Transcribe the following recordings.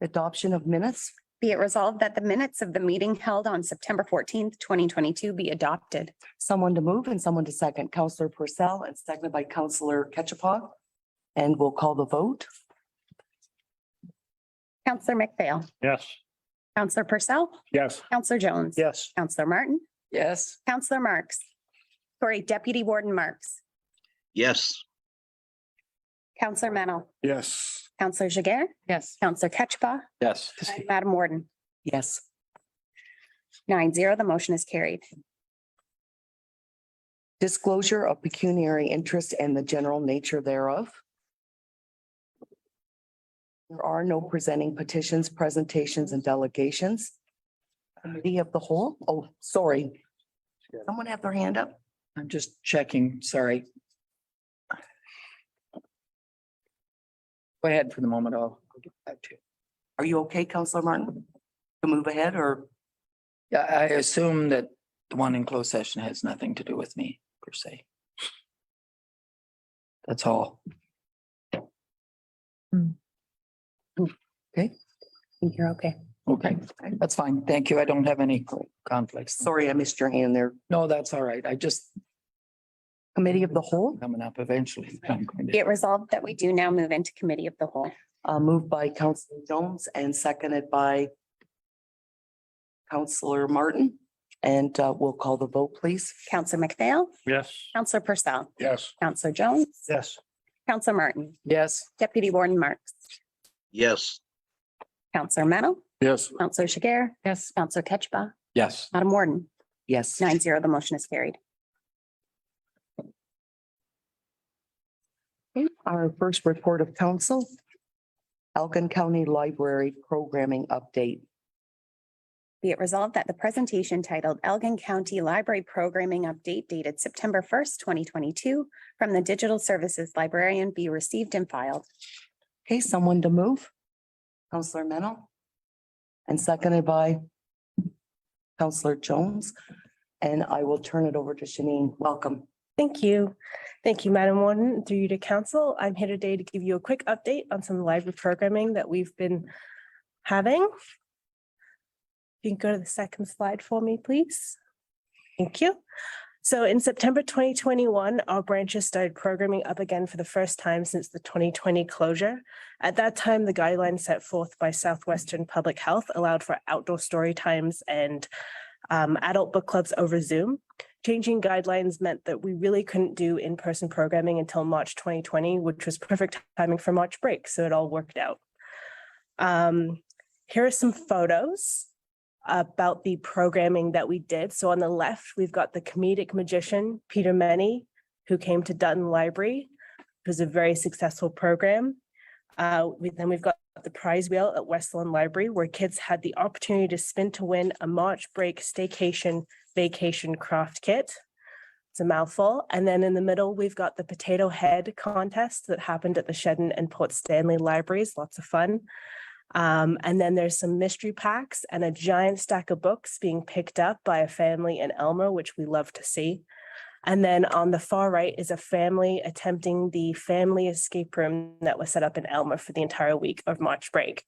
Adoption of minutes. Be it resolved that the minutes of the meeting held on September 14th, 2022 be adopted. Someone to move and someone to second. Counselor Purcell and seconded by Counselor Ketchapah. And we'll call the vote. Counselor McPhail. Yes. Counselor Purcell. Yes. Counselor Jones. Yes. Counselor Martin. Yes. Counselor Marks. Sorry, Deputy Warden Marks. Yes. Counselor Mennel. Yes. Counselor Jiguer. Yes. Counselor Ketchapah. Yes. And Madam Warden. Yes. 9-0, the motion is carried. Disclosure of pecuniary interest and the general nature thereof. There are no presenting petitions, presentations, and delegations. Committee of the whole. Oh, sorry. Someone have their hand up? I'm just checking, sorry. Go ahead for the moment, I'll get back to you. Are you okay, Counselor Martin? To move ahead or? Yeah, I assume that the one in closed session has nothing to do with me per se. That's all. I think you're okay. Okay, that's fine. Thank you. I don't have any conflicts. Sorry, I missed your hand there. No, that's all right. I just Committee of the whole, coming up eventually. I'm going Be to- it resolved that we do now move into committee of the whole. moved by Counselor Jones and seconded by Counselor Martin. And we'll call the vote, please. Counselor McPhail. Yes. Counselor Purcell. Yes. Counselor Jones. Yes. Counselor Martin. Yes, Deputy Warden Marks. Yes. Counselor Mennel. Yes. Counselor Jiguer. Yes. Counselor Ketchapah. Yes. Madam Warden. Yes. 9-0, the motion is carried. Okay, our first report of council. Elgin County Library Programming Update. Be it resolved that the presentation titled Elgin County Library Programming Update dated September 1st, 2022 from the Digital Services Librarian be received and filed. Okay, someone to move? Counselor Mennel. And seconded by Counselor Jones. And I will turn it over to Shanine. Welcome. Thank you. Thank you, Madam Warden. Through you to council, I'm here today to give you a quick update on some library programming that we've been having. You can go to the second slide for me, please. Thank you. So in September 2021, our branches started programming up again for the first time since the 2020 closure. At that time, the guidelines set forth by Southwestern Public Health allowed for outdoor story times and adult book clubs over Zoom. Changing guidelines meant that we really couldn't do in-person programming until March 2020, which was perfect timing for March break. So it all worked out. Here are some photos about the programming that we did. So on the left, we've got the comedic magician, Peter Meny, who came to Dutton Library. It was a very successful program. Then we've got the prize wheel at Westland Library, where kids had the opportunity to spin to win a March break staycation vacation craft kit. It's a mouthful. And then in the middle, we've got the potato head contest that happened at the Shedden and Port Stanley libraries. Lots of fun. And then there's some mystery packs and a giant stack of books being picked up by a family in Elmer, which we love to see. And then on the far right is a family attempting the family escape room that was set up in Elmer for the entire week of March break.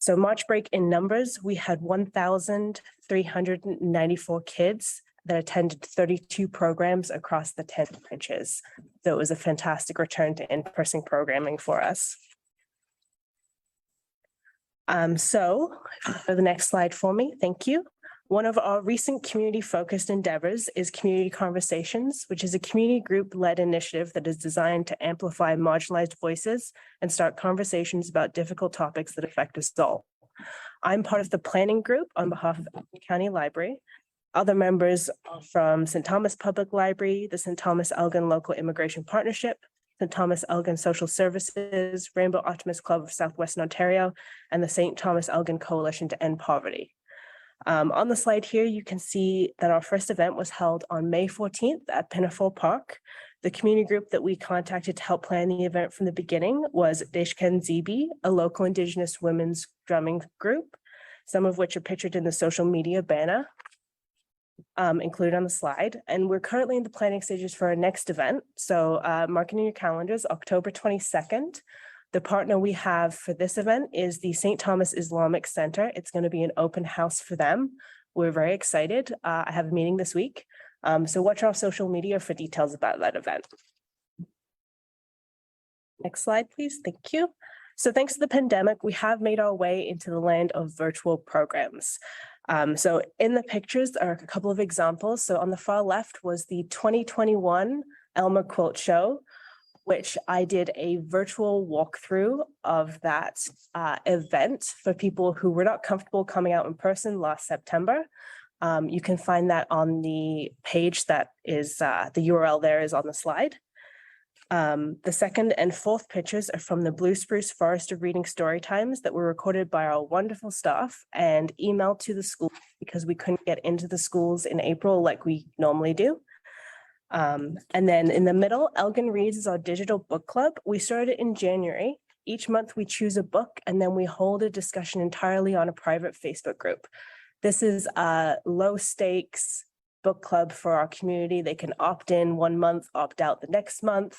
So March break in numbers, we had 1,394 kids that attended 32 programs across the 10 branches. So it was a fantastic return to in-person programming for us. So for the next slide for me, thank you. One of our recent community-focused endeavors is Community Conversations, which is a community group-led initiative that is designed to amplify marginalized voices and start conversations about difficult topics that affect us all. I'm part of the planning group on behalf of Elgin County Library. Other members are from St. Thomas Public Library, the St. Thomas Elgin Local Immigration Partnership, St. Thomas Elgin Social Services, Rainbow Optimist Club of Southwestern Ontario, and the St. Thomas Elgin Coalition to End Poverty. On the slide here, you can see that our first event was held on May 14th at Pinafore Park. The community group that we contacted to help plan the event from the beginning was Deshken Zibi, a local Indigenous women's drumming group, some of which are pictured in the social media banner included on the slide. And we're currently in the planning stages for our next event. So marking in your calendars, October 22nd. The partner we have for this event is the St. Thomas Islamic Center. It's going to be an open house for them. We're very excited. I have a meeting this week. So watch our social media for details about that event. Next slide, please. Thank you. So thanks to the pandemic, we have made our way into the land of virtual programs. So in the pictures are a couple of examples. So on the far left was the 2021 Elmer Quilt Show, which I did a virtual walkthrough of that event for people who were not comfortable coming out in person last September. You can find that on the page that is, the URL there is on the slide. The second and fourth pictures are from the Blue Spruce Forest of Reading story times that were recorded by our wonderful staff and emailed to the school because we couldn't get into the schools in April like we normally do. And then in the middle, Elgin Reads is our digital book club. We started in January. Each month we choose a book and then we hold a discussion entirely on a private Facebook group. This is a low stakes book club for our community. They can opt in 1 month, opt out the next month.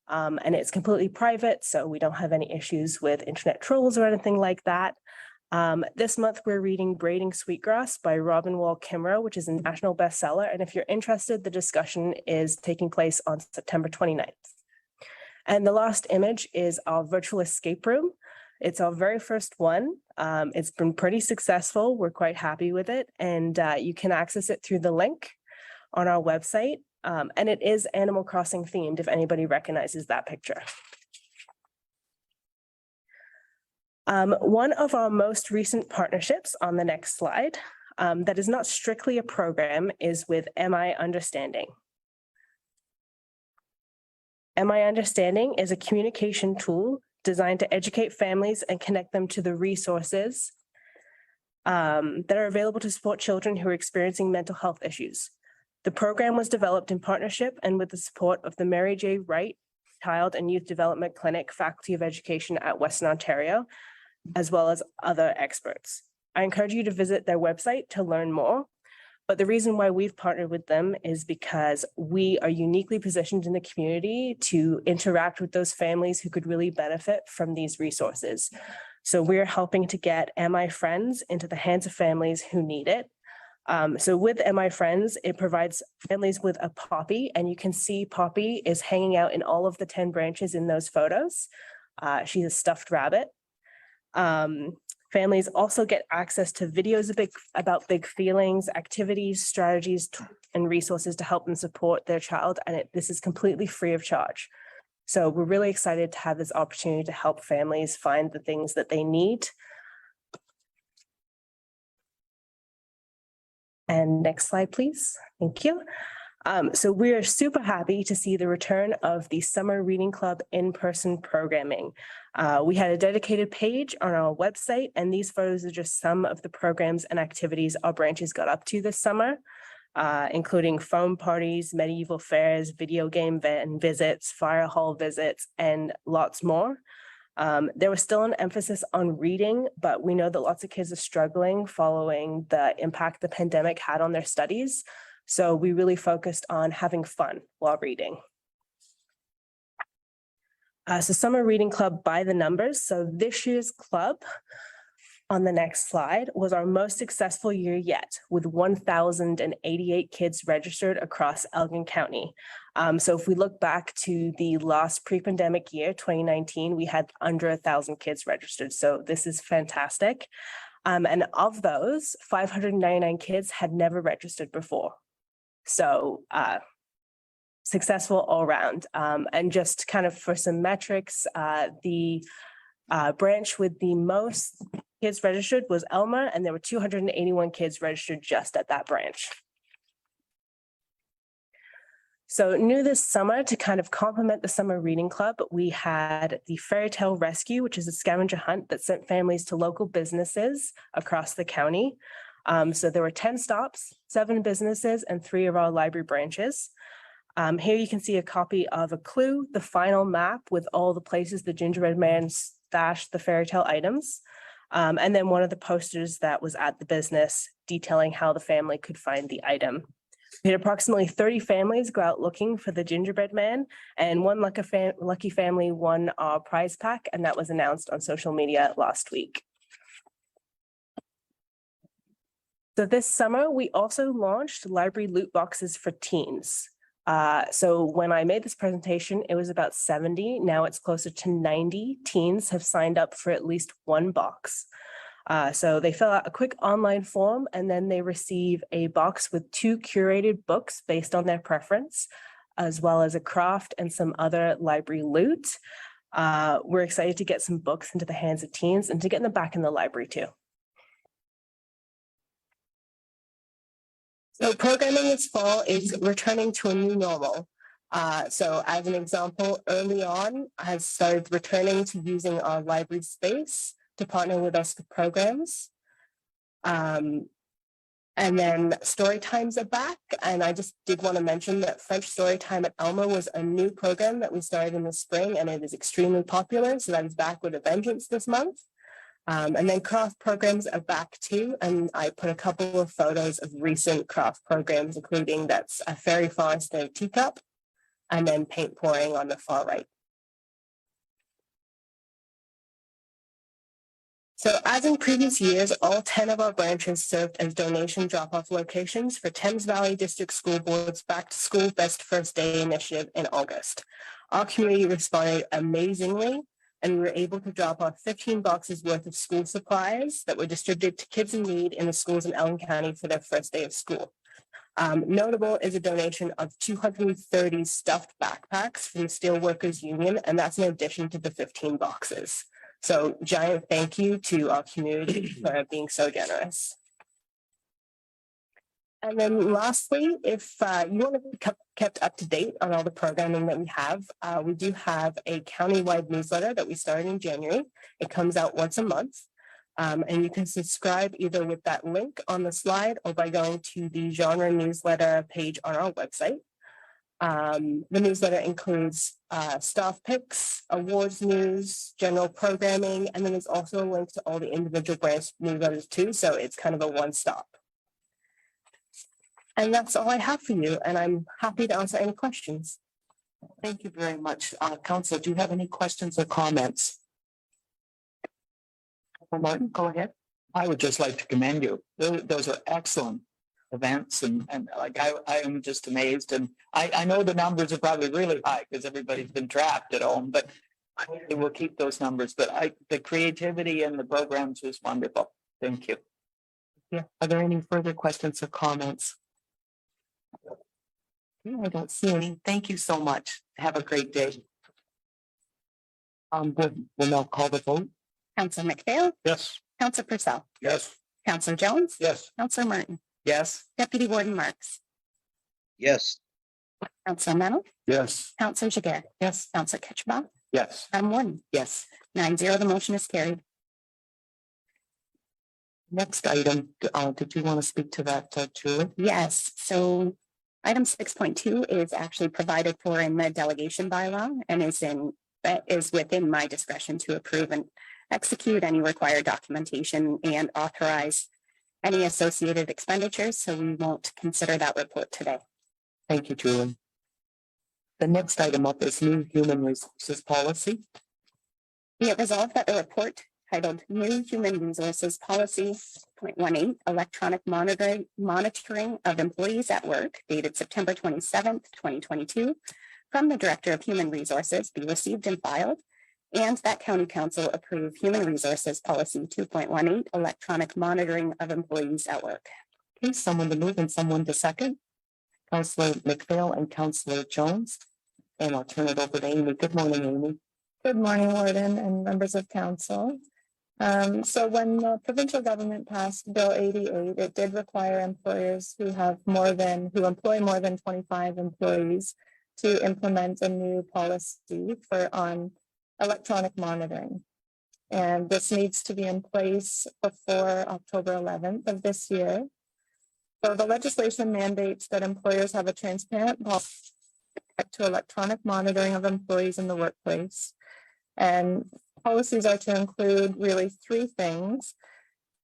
And it's completely private, so we don't have any issues with internet trolls or anything like that. This month, we're reading Braiding Sweetgrass by Robin Wall Kimmerer, which is a national bestseller. And if you're interested, the discussion is taking place on September 29th. And the last image is our virtual escape room. It's our very first one. It's been pretty successful. We're quite happy with it. And you can access it through the link on our website. And it is Animal Crossing themed, if anybody recognizes that picture. One of our most recent partnerships on the next slide, that is not strictly a program, is with MI Understanding. MI Understanding is a communication tool designed to educate families and connect them to the resources that are available to support children who are experiencing mental health issues. The program was developed in partnership and with the support of the Mary J. Wright Child and Youth Development Clinic, Faculty of Education at Western Ontario, as well as other experts. I encourage you to visit their website to learn more. But the reason why we've partnered with them is because we are uniquely positioned in the community to interact with those families who could really benefit from these resources. So we're helping to get MI Friends into the hands of families who need it. So with MI Friends, it provides families with a poppy, and you can see Poppy is hanging out in all of the 10 branches in those photos. She's a stuffed rabbit. Families also get access to videos about big feelings, activities, strategies, and resources to help them support their child. And this is completely free of charge. So we're really excited to have this opportunity to help families find the things that they need. And next slide, please. Thank you. So we are super happy to see the return of the Summer Reading Club in-person programming. We had a dedicated page on our website, and these photos are just some of the programs and activities our branches got up to this summer, including foam parties, medieval fairs, video game van visits, fire hall visits, and lots more. There was still an emphasis on reading, but we know that lots of kids are struggling following the impact the pandemic had on their studies. So we really focused on having fun while reading. So Summer Reading Club by the numbers. So this year's club on the next slide was our most successful year yet, with 1,088 kids registered across Elgin County. So if we look back to the last pre-pandemic year, 2019, we had under 1,000 kids registered. So this is fantastic. And of those, 599 kids had never registered before. So successful all around. And just kind of for some metrics, the branch with the most kids registered was Elmer, and there were 281 kids registered just at that branch. So new this summer, to kind of complement the Summer Reading Club, we had the Fairy Tale Rescue, which is a scavenger hunt that sent families to local businesses across the county. So there were 10 stops, 7 businesses, and 3 of our library branches. Here you can see a copy of a clue, the final map with all the places the gingerbread man stashed the fairy tale items. And then one of the posters that was at the business detailing how the family could find the item. We had approximately 30 families go out looking for the gingerbread man, and one lucky family won our prize pack, and that was announced on social media last week. So this summer, we also launched library loot boxes for teens. So when I made this presentation, it was about 70. Now it's closer to 90 teens have signed up for at least one box. So they fill out a quick online form and then they receive a box with 2 curated books based on their preference, as well as a craft and some other library loot. We're excited to get some books into the hands of teens and to get them back in the library too. So programming this fall is returning to a new normal. So as an example, early on, I started returning to using our library space to partner with us with programs. And then story times are back. And I just did want to mention that French Storytime at Elma was a new program that we started in the spring, and it is extremely popular. So that is back with a vengeance this month. And then craft programs are back too. And I put a couple of photos of recent craft programs, including that's a fairy forest and a teacup, and then paint pouring on the far right. So as in previous years, all 10 of our branches served as donation drop-off locations for Thames Valley District School Board's Back to School Best First Day initiative in August. Our community responded amazingly, and we were able to drop off 15 boxes worth of school supplies that were distributed to kids in need in the schools in Elgin County for their first day of school. Notable is a donation of 230 stuffed backpacks from the Steelworkers Union, and that's in addition to the 15 boxes. So giant thank you to our community for being so generous. And then lastly, if you want to be kept up to date on all the programming that we do have a countywide newsletter that we started in January. It comes out once a month. And you can subscribe either with that link on the slide or by going to the genre newsletter page on our website. The newsletter includes staff picks, awards news, general programming, and then there's also a link to all the individual branch newsletters too. So it's kind of a one-stop. And that's all I have for you. And I'm happy to answer any questions. Thank you very much. Council, do you have any questions or comments? Martin, go ahead. I would just like to commend you. Those are excellent events and like I am just amazed. And I know the numbers are probably really high because everybody's been trapped at home, but we will keep those numbers. But the creativity and the programs was wonderful. Thank you. Yeah. Are there any further questions or comments? No, I don't see any. Thank you so much. Have a great day. We'll now call the vote. Councillor McPhail, Yes. Councillor Purcell, Yes. Councillor Jones, Yes. Councillor Martin, Yes. Deputy Warden Marks, Yes. Councillor Mennel, Yes. Councillor Jiguer, yes, Councillor Ketchba, Yes. I'm Warden. Yes. 9-0, the motion is carried. Next item, did you want to speak to that, Julie? Yes, so item 6.2 is actually provided for in the delegation bylaw and is within my discretion to approve and execute any required documentation and authorize any associated expenditures. So we won't consider that report today. Thank you, Julie. The next item up is new human resources policy. Be it resolved that the report titled New Human Resources Policy 0.18 Electronic Monitoring of Employees at Work, dated September 27th, 2022, from the Director of Human Resources be received and filed, and that County Council approve Human Resources Policy 2.18 Electronic Monitoring of Employees at Work. Okay, someone to move and someone to second. Councillor McPhail and Councillor Jones. And I'll turn it over to Amy. Good morning, Amy. Good morning, Warden and members of council. So when the provincial government passed Bill 88, it did require employers who employ more than 25 employees to implement a new policy on electronic monitoring. And this needs to be in place before October 11th of this year. So the legislation mandates that employers have a transparent policy to electronic monitoring of employees in the workplace. And policies are to include really 3 things: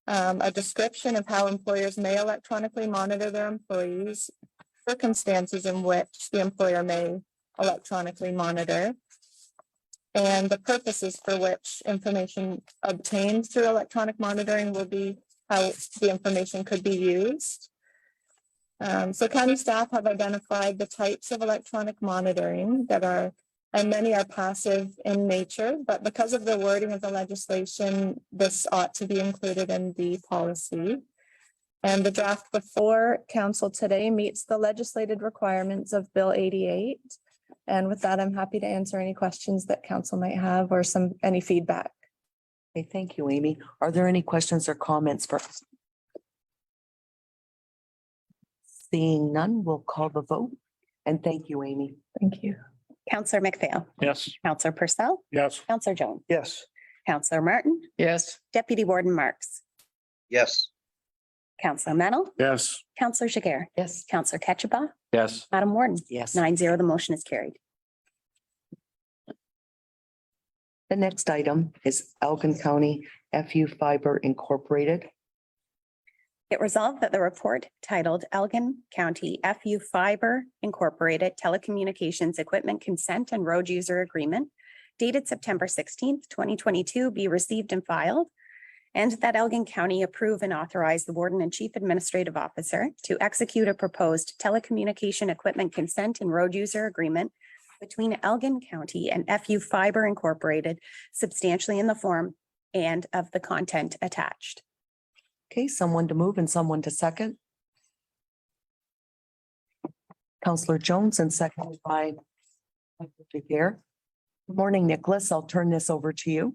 a description of how employers may electronically monitor their employees, circumstances in which the employer may electronically monitor, and the purposes for which information obtained through electronic monitoring will be how the information could be used. So county staff have identified the types of electronic monitoring that are, and many are passive in nature, but because of the wording of the legislation, this ought to be included in the policy. And the draft before council today meets the legislated requirements of Bill 88. And with that, I'm happy to answer any questions that council might have or any feedback. Okay, thank you, Amy. Are there any questions or comments for us? Seeing none, we'll call the vote. And thank you, Amy. Thank you. Counselor McPhail. Yes. Counselor Purcell. Yes. Counselor Jones. Yes. Counselor Martin. Yes. Deputy Warden Marks. Yes. Counselor Mennel. Yes. Counselor Jiguer. Yes. Counselor Ketchiba. Yes. Madam Warden. Yes. 9-0, the motion is carried. The next item is Elgin County FU Fiber Incorporated. It resolved that the report titled Elgin County FU Fiber Incorporated Telecommunications Equipment Consent and Road User Agreement dated September 16th, 2022 be received and filed, and that Elgin County approve and authorize the Warden and Chief Administrative Officer to execute a proposed telecommunication equipment consent and road user agreement between Elgin County and FU Fiber Incorporated, substantially in the form and of the content attached. Okay, someone to move and someone to second. Counselor Jones and seconded by Jiguer. Good morning, Nicholas. I'll turn this over to you.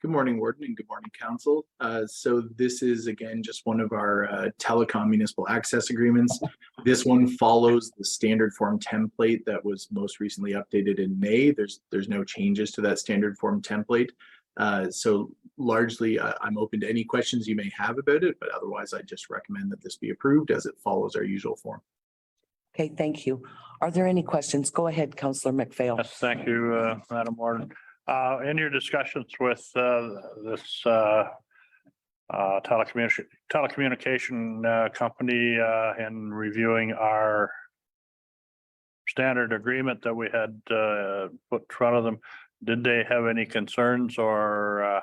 Good morning, Warden, and good morning, Council. So this is, again, just one of our telecom municipal access agreements. This one follows the standard form template that was most recently updated in May. There's no changes to that standard form template. So largely, I'm open to any questions you may have about it, but otherwise I just recommend that this be approved as it follows our usual form. Okay, thank you. Are there any questions? Go ahead, Counselor McPhail. Yes, thank you, Madam Warden. In your discussions with this telecommunication company in reviewing our standard agreement that we had put in front of them, did they have any concerns or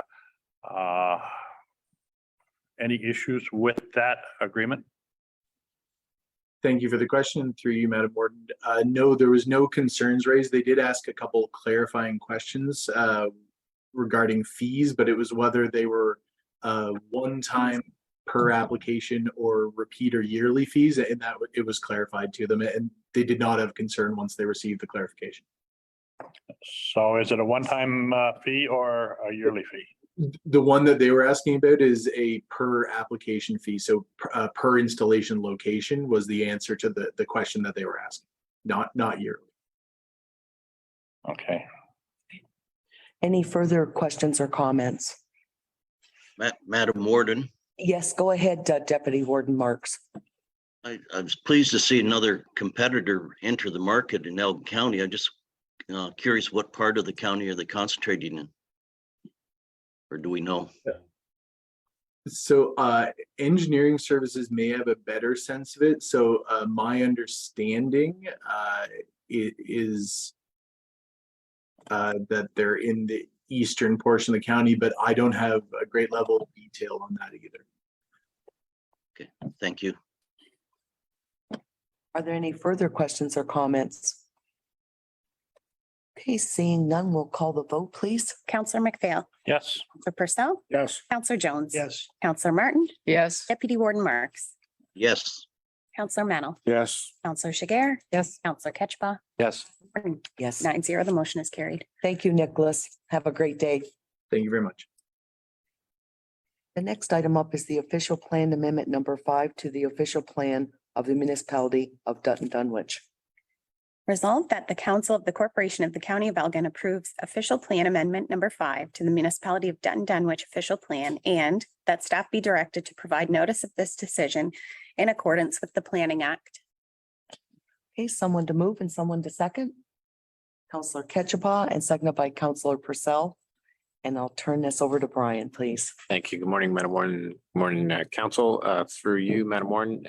any issues with that agreement? Thank you for the question through you, Madam Warden. No, there was no concerns raised. They did ask a couple clarifying questions regarding fees, but it was whether they were one time per application or repeat or yearly fees, and that it was clarified to them, and they did not have concern once they received the clarification. So is it a one-time fee or a yearly fee? The one that they were asking about is a per application fee. So per installation location was the answer to the question that they were asking, not yearly. Okay. Any further questions or comments? Madam Warden, Yes, go ahead, Deputy Warden Marks. I was pleased to see another competitor enter the market in Elgin County. I'm just curious, what part of the county are they concentrating in? Or do we know? So engineering services may have a better sense of it. So my understanding is that they're in the eastern portion of the county, but I don't have a great level of detail on that either. Okay, thank you. Are there any further questions or comments? Okay, seeing none, we'll call the vote, please. Counselor McPhail. Yes. Counselor Purcell. Yes. Counselor Jones. Yes. Counselor Martin. Yes. Deputy Warden Marks. Yes. Counselor Mennel. Yes. Counselor Jiguer. Yes. Counselor Ketchiba. Yes. Yes, 9-0, the motion is carried. thank you, Nicholas. Have a great day. Thank you very much. The next item up is the official plan amendment number 5 to the official plan of the municipality of Dutton Dunwich. Resolved that the Council of the Corporation of the County of Elgin approves official plan amendment number 5 to the municipality of Dutton Dunwich official plan, and that staff be directed to provide notice of this decision in accordance with the Planning Act. Okay, someone to move and someone to second. Counselor Ketchipa and seconded by Counselor Purcell. And I'll turn this over to Brian, please. Thank you. Good morning, Madam Warden. Good morning, Council. Through you, Madam Warden.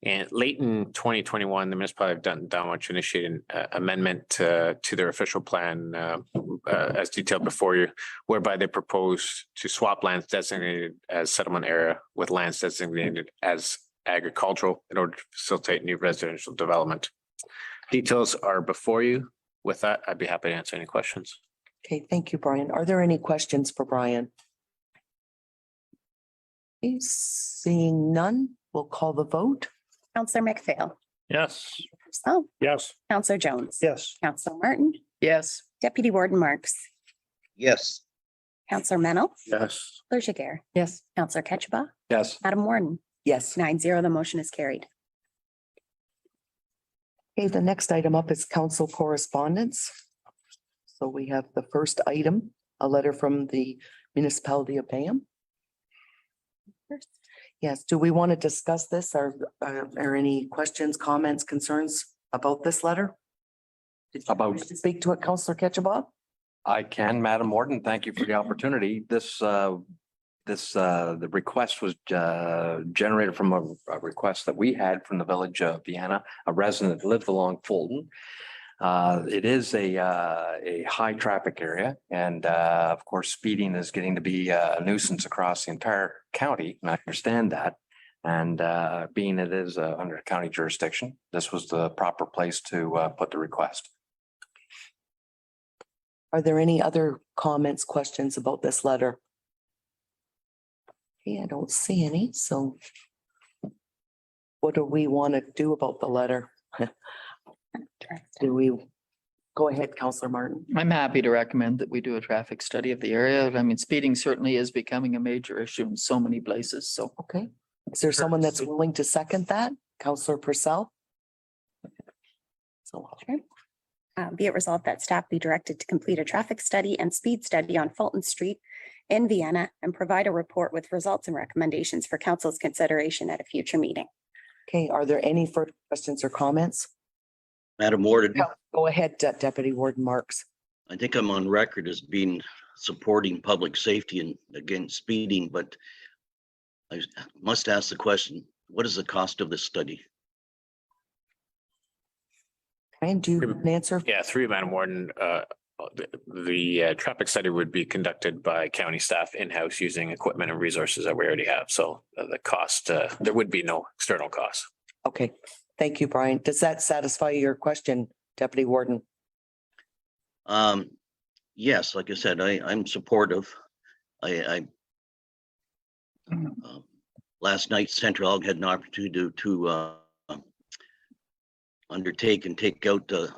And late in 2021, the municipality have done much to initiate an amendment to their official plan as detailed before you, whereby they propose to swap lands designated as settlement area with lands designated as agricultural in order to facilitate new residential development. Details are before you. With that, I'd be happy to answer any questions. Okay, thank you, Brian. Are there any questions for Brian? Okay, seeing none, we'll call the vote. Counselor McPhail. Yes. Purcell. Yes. Counselor Jones. Yes. Counselor Martin. Yes. Deputy Warden Marks. Yes. Counselor Mennel. Yes. Counselor Jiguer. Yes. Counselor Ketchiba. Yes. Madam Warden. Yes. 9-0, the motion is carried. Okay, the next item up is council correspondence. So we have the first item, a letter from the municipality of Bayham. Yes, do we want to discuss this? Are any questions, comments, concerns about this letter? Did you About- wish to speak to it, Councillor Ketchiba? I can, Madam Warden. Thank you for the opportunity. The request was generated from a request that we had from the village of Vienna, a resident that lives along Fulton. It is a high traffic area and of course, speeding is getting to be a nuisance across the entire county, and I understand that. And being it is under county jurisdiction, this was the proper place to put the request. Are there any other comments, questions about this letter? Okay, I don't see any, so what do we want to do about the letter? Do we, go ahead, Councillor Martin. I'm happy to recommend that we do a traffic study of the area. I mean, speeding certainly is becoming a major issue in so many places, so. Okay, is there someone that's willing to second that? Councillor Purcell? So, Be it resolved that staff be directed to complete a traffic study and speed study on Fulton Street in Vienna and provide a report with results and recommendations for council's consideration at a future meeting. okay, are there any further questions or comments? Madam Warden, Go ahead, Deputy Warden Marks. I think I'm on record as being supporting public safety and against speeding, but I must ask the question, what is the cost of this study? And do you have an answer? Yeah, through Madam Warden, the traffic study would be conducted by county staff in-house using equipment and resources that we already have. So the cost, there would be no external cost. Okay, thank you, Brian. Does that satisfy your question, Deputy Warden? Yes, like I said, I'm supportive. Last night, Central Ogg had an opportunity to undertake and take out a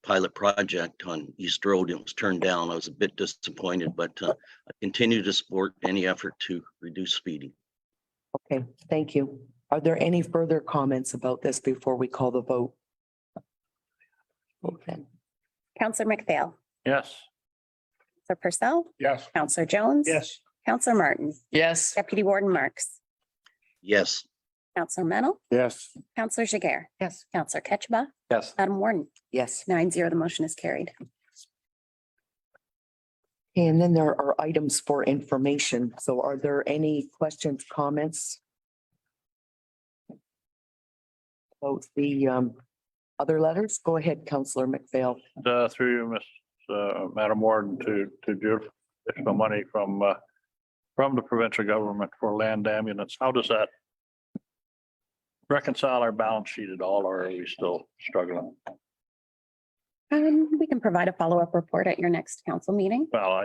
pilot project on East Road. It was turned down. I was a bit disappointed, but I continue to support any effort to reduce speeding. Okay, thank you. Are there any further comments about this before we call the vote? Okay, Counselor McPhail. Yes. Counselor Purcell. Yes. Counselor Jones. Yes. Counselor Martin. Yes. Deputy Warden Marks. Yes. Counselor Mennel. Yes. Counselor Jiguer. Yes. Counselor Ketchiba. Yes. Madam Warden. yes. 9-0, the motion is carried. And then there are items for information. So are there any questions, comments? About the other letters? Go ahead, Councillor McPhail. Through you, Madam Warden, to do additional money from the provincial government for land ambulance. How does that reconcile our balance sheet at all, or are we still struggling? We can provide a follow-up report at your next council meeting. Well,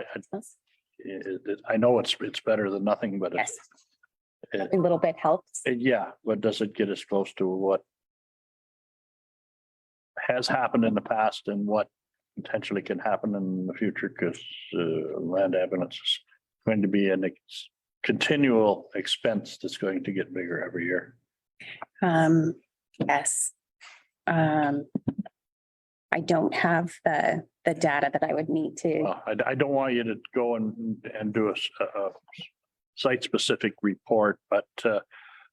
I know it's better than nothing, but Yes, it, a little bit helps. yeah, but does it get us close to what has happened in the past and what potentially can happen in the future? Because land ambulance is going to be a continual expense that's going to get bigger every year. Yes. I don't have the data that I would need to. Well, I don't want you to go and do a site-specific report, but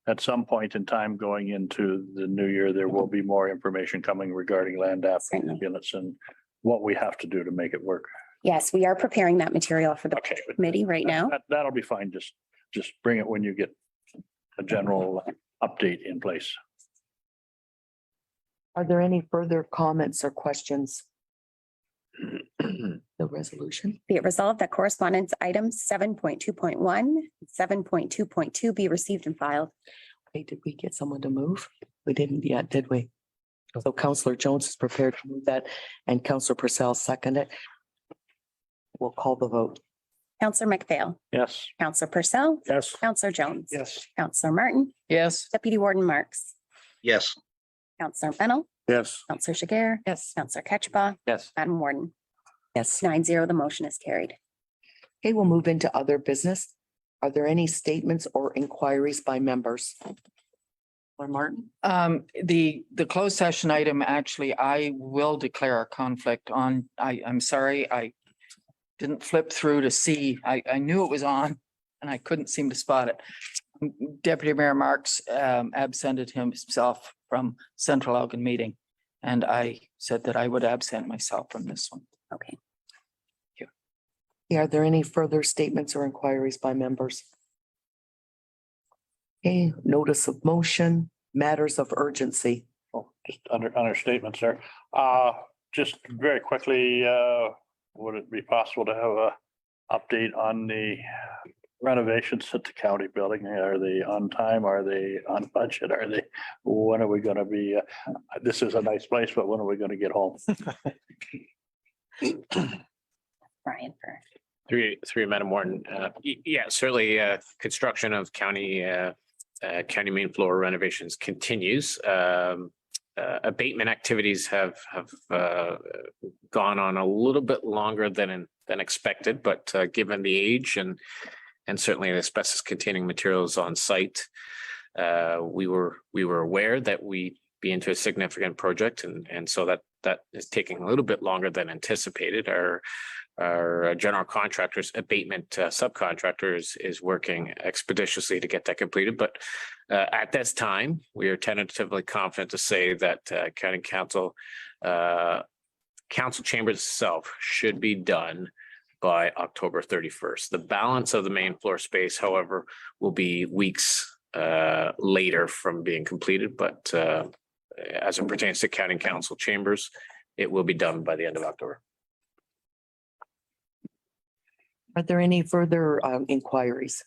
at some point in time going into the new year, there will be more information coming regarding land ambulance and what we have to do to make it work. Yes, we are preparing that material for the Okay, but committee right now. That'll be fine. Just bring it when you get a general update in place. Are there any further comments or questions? The resolution? Be it resolved that correspondence items 7.2.1, 7.2.2 be received and filed. Hey, did we get someone to move? We didn't yet, did we? So Counselor Jones is prepared to move that and Counselor Purcell seconded. We'll call the vote. Counselor McPhail. Yes. Counselor Purcell. Yes. Counselor Jones. Yes. Counselor Martin. Yes. Deputy Warden Marks. Yes. Counselor Fennel. Yes. Counselor Jiguer. Yes. Counselor Ketchba. Yes. Madam Warden. Yes. 9-0, the motion is carried. Okay, we'll move into other business. Are there any statements or inquiries by members? Or Martin? The closed session item, actually, I will declare a conflict on, I'm sorry, I didn't flip through to see, I knew it was on and I couldn't seem to spot it. Deputy Mayor Marks absented himself from Central Elgin meeting. And I said that I would absent myself from this one. Okay. Are there any further statements or inquiries by members? Okay, notice of motion, matters of urgency. Oh, just under statements there. Just very quickly, would it be possible to have a update on the renovations at the county building? Are they on time? Are they on budget? When are we gonna be, this is a nice place, but when are we gonna get home? Brian for. Through Madam Warden, yeah, certainly, construction of county main floor renovations continues. Abatement activities have gone on a little bit longer than expected, but given the age and certainly the asbestos containing materials on site, we were aware that we'd be into a significant project, and so that is taking a little bit longer than anticipated. Our general contractors abatement subcontractors is working expeditiously to get that completed. But at this time, we are tentatively confident to say that county council chambers itself should be done by October 31st. The balance of the main floor space, however, will be weeks later from being completed. But as it pertains to county council chambers, it will be done by the end of October. Are there any further inquiries?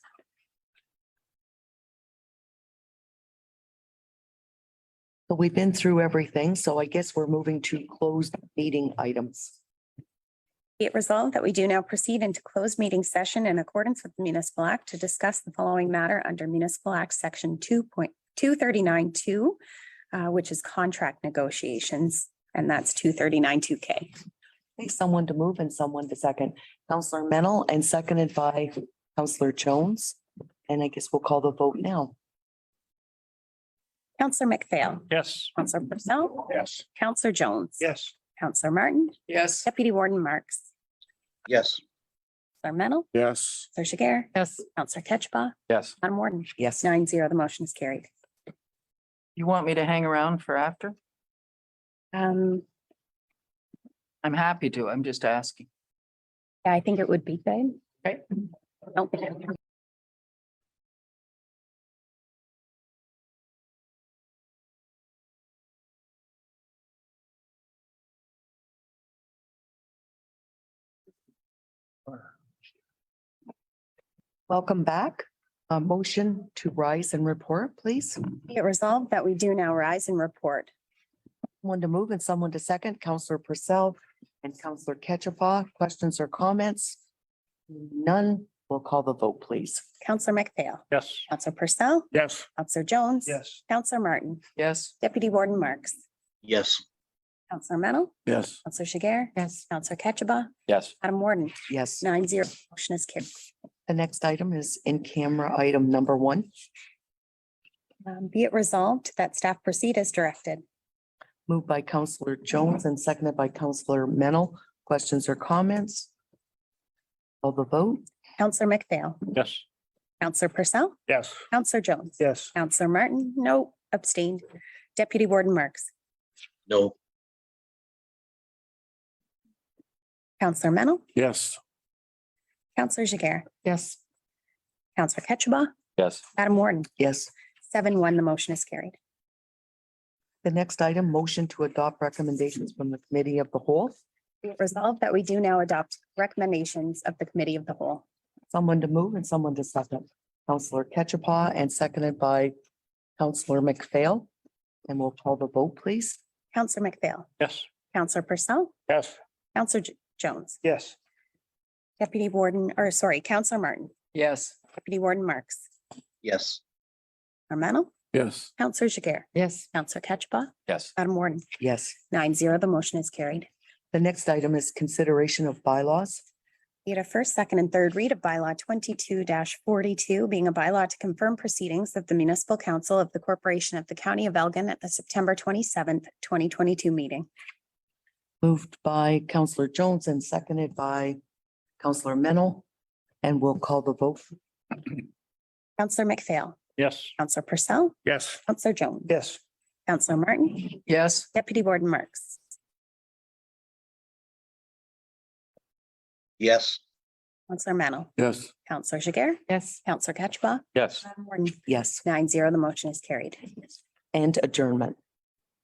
So we've been through everything, so I guess we're moving to closed meeting items. Be it resolved that we do now proceed into closed meeting session in accordance with the Municipal Act to discuss the following matter under Municipal Act Section 2.239(2), which is contract negotiations, and that's 239(2)K. Okay, someone to move and someone to second. Counselor Mennel and seconded by Counselor Jones. And I guess we'll call the vote now. Counselor McPhail. Yes. Counselor Purcell. Yes. Counselor Jones. Yes. Counselor Martin. Yes. Deputy Warden Marks. Yes. Counselor Mennel. Yes. Counselor Jiguer. Yes. Counselor Ketchba. Yes. Madam Warden. Yes. 9-0, the motion is carried. You want me to hang around for after? I'm happy to. I'm just asking. Yeah, I think it would be good. Okay. Nope. Welcome back. A motion to rise and report, please. Be it resolved that we do now rise and report. One to move and someone to second. Counselor Purcell and Counselor Ketchba. Questions or comments? None. We'll call the vote, please. Counselor McPhail. Yes. Counselor Purcell. Yes. Counselor Jones. Yes. Counselor Martin. Yes. Deputy Warden Marks. Yes. Counselor Mennel. Yes. Counselor Jiguer. Yes. Counselor Ketchba. Yes. Madam Warden. Yes. 9-0, motion is carried. The next item is in camera item number 1. Be it resolved that staff proceed as directed. Moved by Counselor Jones and seconded by Counselor Mennel. Questions or comments? Call the vote. Counselor McPhail. Yes. Counselor Purcell. Yes. Counselor Jones. Yes. Counselor Martin. No, abstained. Deputy Warden Marks. No. Counselor Mennel. Yes. Counselor Jiguer. Yes. Counselor Ketchba. Yes. Madam Warden. Yes. 7-1, the motion is carried. The next item, motion to adopt recommendations from the committee of the whole. Be it resolved that we do now adopt recommendations of the committee of the whole. Someone to move and someone to second. Counselor Ketchapah and seconded by Counselor McPhail. And we'll call the vote, please. Counselor McPhail, Yes. Counselor Purcell, Yes. Counselor Jones, Yes. Deputy Warden, or sorry, Counselor Martin, Yes. Deputy Warden Marks, Yes. Armano, Yes. Counselor Jiguer, Yes. Counselor Ketchba, Yes. Madam Warden, Yes. 9-0, the motion is carried. The next item is consideration of bylaws. Be it a first, second, and third read of bylaw 22-42, being a bylaw to confirm proceedings of the municipal council of the corporation of the county of Elgin at the September 27th, 2022 meeting. Moved by Counselor Jones and seconded by Counselor Mennel. And we'll call the vote. Counselor McPhail, Yes. Counselor Purcell, Yes. Counselor Jones, Yes. Counselor Martin, Yes. Deputy Warden Marks, Yes. Counselor Mennel, Yes. Counselor Jiguer, Yes. Counselor Ketchba, Yes. Madam Warden, Yes. 9-0, the motion is carried. And adjournment.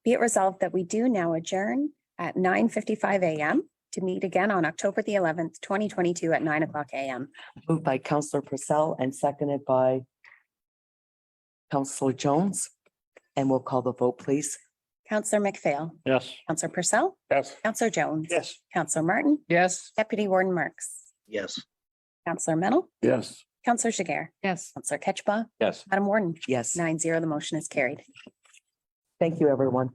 Be it resolved that we do now adjourn at 9:55 a.m. to meet again on October the 11th, 2022 at 9:00 a.m. Moved by Counselor Purcell and seconded by Counselor Jones. And we'll call the vote, please. Counselor McPhail, Yes. Counselor Purcell, Yes. Counselor Jones. Yes. Counselor Martin, Yes. Deputy Warden Marks, Yes. Counselor Mennel, Yes. Counselor Jiguer, Yes. Counselor Ketchba, Yes. Madam Warden, Yes. 9-0, the motion is carried. Thank you, everyone.